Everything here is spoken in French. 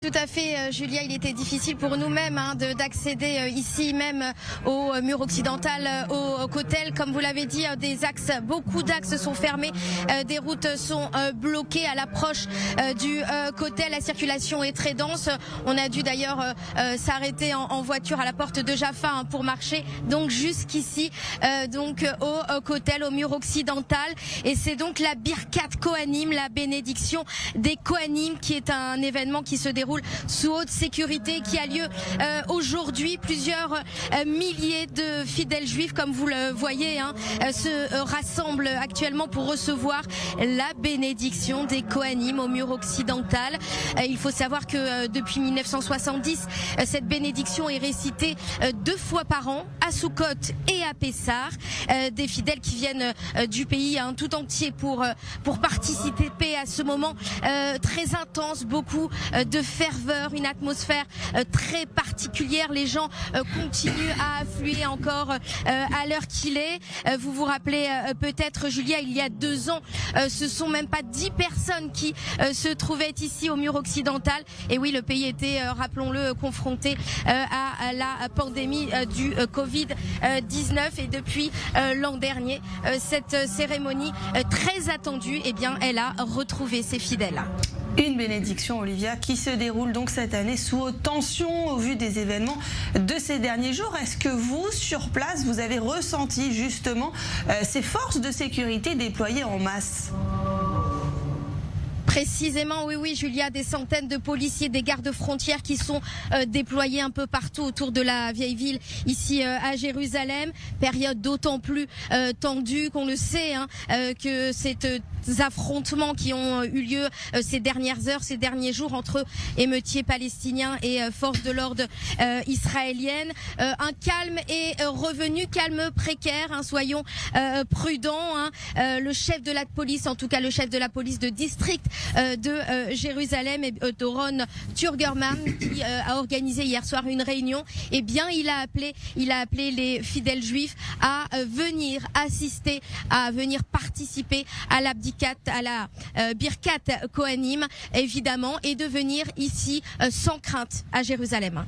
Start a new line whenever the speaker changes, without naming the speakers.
Tout à fait, Julia, il était difficile pour nous-mêmes d'accéder ici même au mur occidental, au Kotel. Comme vous l'avez dit, beaucoup d'axes sont fermés, des routes sont bloquées à l'approche du Kotel. La circulation est très dense. On a dû d'ailleurs s'arrêter en voiture à la porte de Jaffa pour marcher, donc jusqu'ici, au Kotel, au mur occidental. Et c'est donc la Birkat Kohanim, la bénédiction des Kohanim, qui est un événement qui se déroule sous haute sécurité, qui a lieu aujourd'hui. Plusieurs milliers de fidèles juifs, comme vous le voyez, se rassemblent actuellement pour recevoir la bénédiction des Kohanim au mur occidental. Il faut savoir que depuis 1970, cette bénédiction est récitée 2 fois par an à Soukot et à Pessar. Des fidèles qui viennent du pays tout entier pour participer à ce moment très intense, beaucoup de ferveur, une atmosphère très particulière. Les gens continuent à affluer encore à l'heure qu'il est. Vous vous rappelez peut-être, Julia, il y a 2 ans, ce sont même pas 10 personnes qui se trouvaient ici au mur occidental. Et oui, le pays était, rappelons-le, confronté à la pandémie du Covid-19. Et depuis l'an dernier, cette cérémonie très attendue, eh bien, elle a retrouvé ses fidèles.
Une bénédiction, Olivia, qui se déroule donc cette année sous haute tension au vu des événements de ces derniers jours. Est-ce que vous, sur place, vous avez ressenti justement ces forces de sécurité déployées en masse ?
Précisément, oui, Julia, des centaines de policiers, des gardes-frontières qui sont déployés un peu partout autour de la vieille ville, ici à Jérusalem. Période d'autant plus tendue qu'on le sait, que ces affrontements qui ont eu lieu ces dernières heures, ces derniers jours entre émeutiers palestiniens et forces de l'ordre israéliennes. Un calme est revenu, calme précaire, soyons prudents. Le chef de la police, en tout cas le chef de la police de district de Jérusalem, Doron Turgerman, qui a organisé hier soir une réunion, eh bien il a appelé les fidèles juifs à venir assister, à venir participer à la Birkat Kohanim, évidemment, et de venir ici sans crainte à Jérusalem.